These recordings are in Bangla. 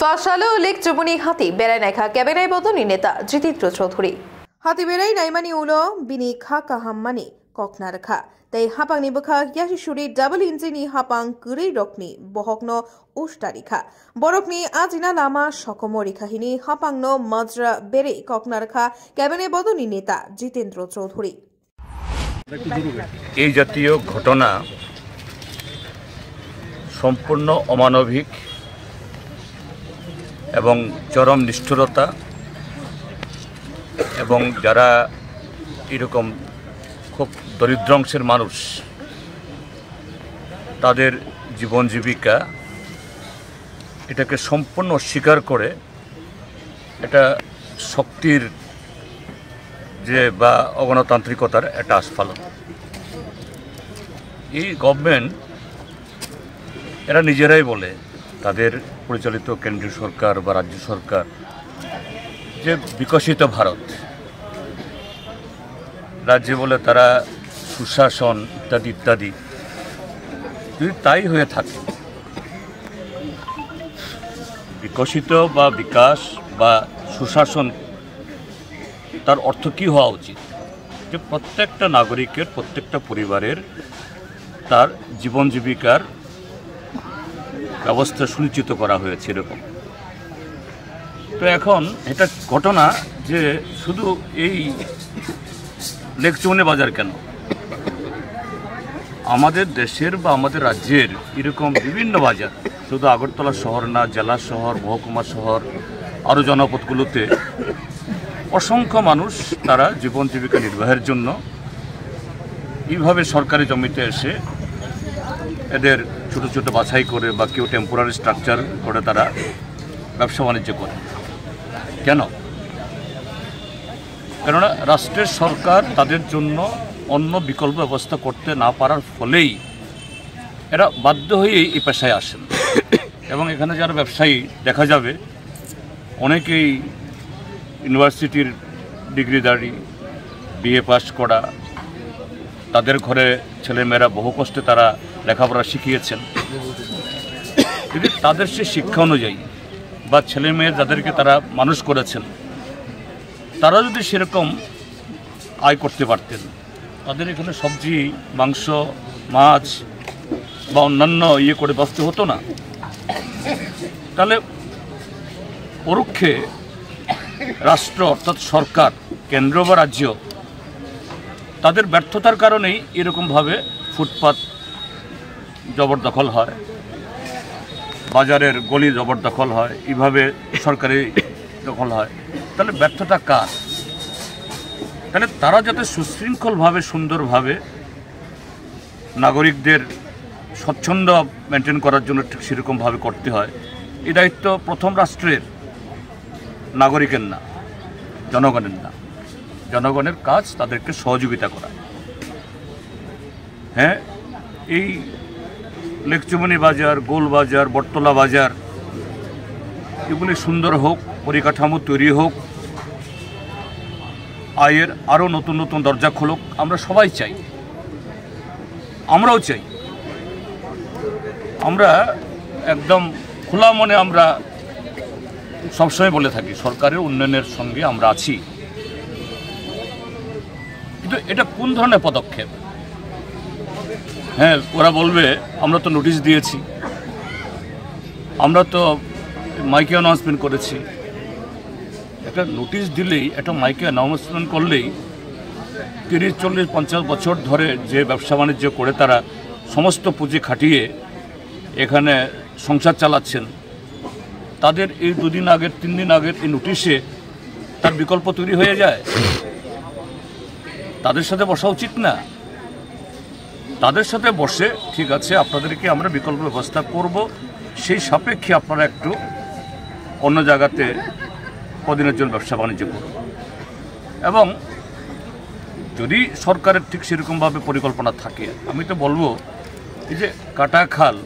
ফাঁসালো লেক চুবুনি হাতি বেড়ায় নাইখা ক্যাবেনাই বদনী নেতা জিতেন্দ্র চৌধুরী হাতি বেড়াই নাইমানি উলো বিনি খা কাহাম্মানি ককনার খা তাই হাপাংনি বখা ইয়াশিশুরি ডাবল ইঞ্জিনি হাপাং কুরি রকনি বহকনো উস্তারিখা বরকনি আজিনা লামা সকমরিখাহিনী হাপাংন মজরা বেড়ে ককনার খা ক্যাবেনে বদনী নেতা জিতেন্দ্র চৌধুরী। এই জাতীয় ঘটনা সম্পূর্ণ অমানবিক এবং চরম নিষ্ঠুরতা এবং যারা এরকম খুব দরিদ্র অংশের মানুষ তাদের জীবন জীবিকা এটাকে সম্পূর্ণ অস্বীকার করে এটা শক্তির যে বা অগণতান্ত্রিকতার একটা আস্ফালন। এই গভর্নমেন্ট এরা নিজেরাই বলে তাদের পরিচালিত কেন্দ্রীয় সরকার বা রাজ্য সরকার যে বিকশিত ভারত রাজ্যে বলে তারা সুশাসন ইত্যাদি ইত্যাদি। যদি তাই হয়ে থাকে বিকশিত বা বিকাশ বা সুশাসন তার অর্থ কী হওয়া উচিত? যে প্রত্যেকটা নাগরিকের প্রত্যেকটা পরিবারের তার জীবন জীবিকার ব্যবস্থা সুনিশ্চিত করা হয়েছে এরকম। তো এখন এটা ঘটনা যে শুধু এই লেক চুবুনি বাজার কেন, আমাদের দেশের বা আমাদের রাজ্যের এরকম বিভিন্ন বাজার, শুধু আগরতলা শহর না, জেলা শহর, মহকুমা শহর, আরও জনপদগুলোতে অসংখ্য মানুষ তারা জীবন জীবিকা নির্বাহের জন্য এইভাবে সরকারি জমিতে এসে এদের ছোটো ছোটো বাছাই করে বা কেউ টেম্পোরারি স্ট্রাকচার করে তারা ব্যবসা বাণিজ্য করে। কেন? কেননা রাষ্ট্রের সরকার তাদের জন্য অন্য বিকল্প ব্যবস্থা করতে না পারার ফলেই এরা বাধ্য হয়েই এই পেশায় আসেন। এবং এখানে যারা ব্যবসায়ী দেখা যাবে অনেকেই ইউনিভার্সিটির ডিগ্রিধারী, বিএ পাস করা, তাদের ঘরে ছেলেমেয়েরা বহু কষ্টে তারা লেখাপড়া শিখিয়েছেন। যদি তাদের সে শিক্ষা অনুযায়ী বা ছেলেমেয়ে যাদেরকে তারা মানুষ করেছেন তারা যদি সেরকম আয় করতে পারতেন, তাদের এখানে সবজি, মাংস, মাছ বা অন্যান্য করে বাঁচতে হতো না। তাহলে পরোক্ষে রাষ্ট্র অর্থাৎ সরকার, কেন্দ্র বা রাজ্য তাদের ব্যর্থতার কারণেই এরকমভাবে ফুটপাত জবরদখল হয়, বাজারের গলি জবরদখল হয়, এইভাবে সরকারি দখল হয়। তাহলে ব্যর্থতা কার? তাহলে তারা যাতে সুশৃঙ্খলভাবে সুন্দরভাবে নাগরিকদের স্বচ্ছন্দ মেনটেন করার জন্য ঠিক সেরকমভাবে করতে হয়, এই দায়িত্ব প্রথম রাষ্ট্রের, নাগরিকের না, জনগণের না। জনগণের কাজ তাদেরকে সহযোগিতা করা। হ্যাঁ, এই লেক চুবুনি বাজার, গোল বাজার, বটতলা বাজার এগুলি সুন্দর হোক, পরিকাঠামো তৈরি হোক, আয়ের আরও নতুন নতুন দরজা খুলুক, আমরা সবাই চাই, আমরাও চাই। আমরা একদম খোলা মনে আমরা সবসময় বলে থাকি সরকারের উন্নয়নের সঙ্গে আমরা আছি। কিন্তু এটা কোন ধরনের পদক্ষেপ? হ্যাঁ, ওরা বলবে আমরা তো নোটিশ দিয়েছি, আমরা তো মাইকে অ্যানাউন্সমেন্ট করেছি। একটা নোটিশ দিলেই, একটা মাইকে অ্যানাউন্সমেন্ট করলেই 30, 40, 50 বছর ধরে যে ব্যবসা বাণিজ্য করে তারা সমস্ত পুঁজি খাটিয়ে এখানে সংসার চালাচ্ছেন, তাদের এই 2 দিন আগের, 3 দিন আগের এই নোটিশে তার বিকল্প তৈরি হয়ে যায়। তাদের সাথে বসা উচিত না? তাদের সাথে বসে ঠিক আছে আপনাদেরকে আমরা বিকল্প ব্যবস্থা করব, সেই সাপেক্ষে আপনারা একটু অন্য জায়গাতে কদিনের জন্য ব্যবসা বাণিজ্য করুন। এবং যদি সরকারের ঠিক সেরকমভাবে পরিকল্পনা থাকে, আমি তো বলবো এই যে কাটা খাল,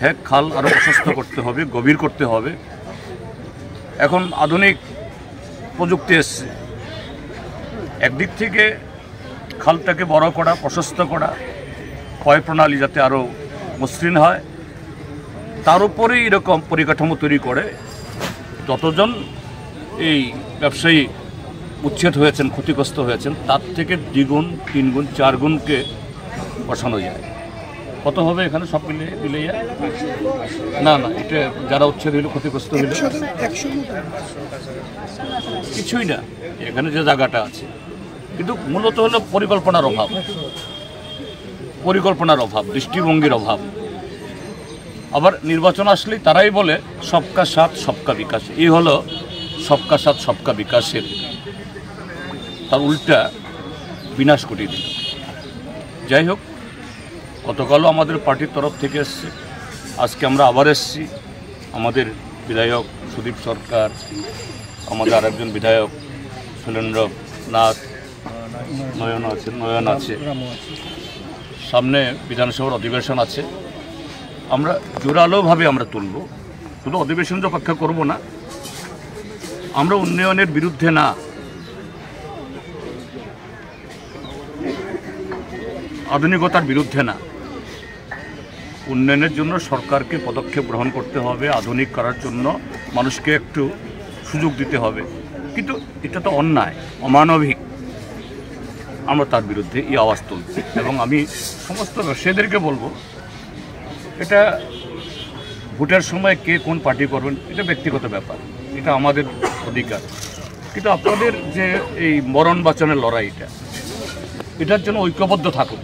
হ্যাঁ, খাল আরও প্রশস্ত করতে হবে, গভীর করতে হবে। এখন আধুনিক প্রযুক্তি এসছে, একদিক থেকে খালটাকে বড় করা, প্রশস্ত করা, ক্ষয় প্রণালী যাতে আরও মসৃণ হয়, তার উপরেই এরকম পরিকাঠামো তৈরি করে যতজন এই ব্যবসায়ী উচ্ছেদ হয়েছেন, ক্ষতিগ্রস্ত হয়েছেন, তার থেকে দ্বিগুণ, তিনগুণ, চারগুণকে বসানো যায়। কত হবে এখানে সব মিলিয়ে? না, এটা যারা উচ্ছেদ হইল, ক্ষতিগ্রস্ত হইল, কিছুই না এখানে যে জায়গাটা আছে। কিন্তু মূলত হলো পরিকল্পনার অভাব, দৃষ্টিভঙ্গির অভাব। আবার নির্বাচন আসলেই তারাই বলে সবকা সাথ সবকা বিকাশ। এই হলো সবকা সাথ সবকা বিকাশের তার উল্টা বিনাশ ঘটিয়ে দিল। যাই হোক, গতকালও আমাদের পার্টির তরফ থেকে এসছে, আজকে আমরা আবার এসছি। আমাদের বিধায়ক সুদীপ সরকার, আমাদের আরেকজন বিধায়ক শৈলেন্দ্রনাথ, নয়ন আছে, সামনে বিধানসভার অধিবেশন আছে। আমরা জোরালোভাবে আমরা তুলব, শুধু অধিবেশন অপেক্ষা করব না। আমরা উন্নয়নের বিরুদ্ধে না, আধুনিকতার বিরুদ্ধে না। উন্নয়নের জন্য সরকারকে পদক্ষেপ গ্রহণ করতে হবে, আধুনিক করার জন্য মানুষকে একটু সুযোগ দিতে হবে। কিন্তু এটা তো অন্যায়, অমানবিক। আমরা তার বিরুদ্ধে এই আওয়াজ তুলব এবং আমি সমস্ত ব্যবসায়ীদেরকে বলবো, এটা ভোটের সময় কে কোন পার্টি করবেন এটা ব্যক্তিগত ব্যাপার, এটা আমাদের অধিকার। কিন্তু আপনাদের যে এই মরণ বাঁচানোর লড়াইটা, এটার জন্য ঐক্যবদ্ধ থাকুন।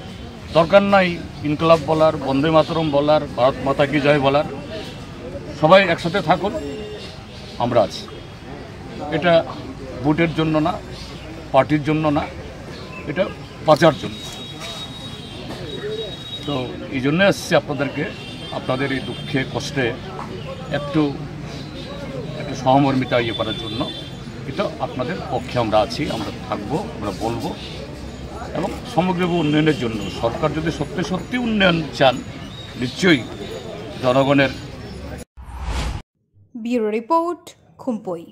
দরকার নাই ইনকলাব বলার, বন্দে মাতরম বলার, ভারত মাতা কি জয় বলার। সবাই একসাথে থাকুন, আমরা আছি। এটা ভোটের জন্য না, পার্টির জন্য না, এটা বাঁচার জন্য। তো এই জন্য আসছি আপনাদেরকে, আপনাদের এই দুঃখে কষ্টে একটু সহমর্মিতা করার জন্য। এটা আপনাদের পক্ষে আমরা আছি, আমরা থাকবো, আমরা বলবো। এবং সমগ্র উন্নয়নের জন্য সরকার যদি সত্যি উন্নয়ন চান, নিশ্চয়ই জনগণের। Bureau report, খুম্পই।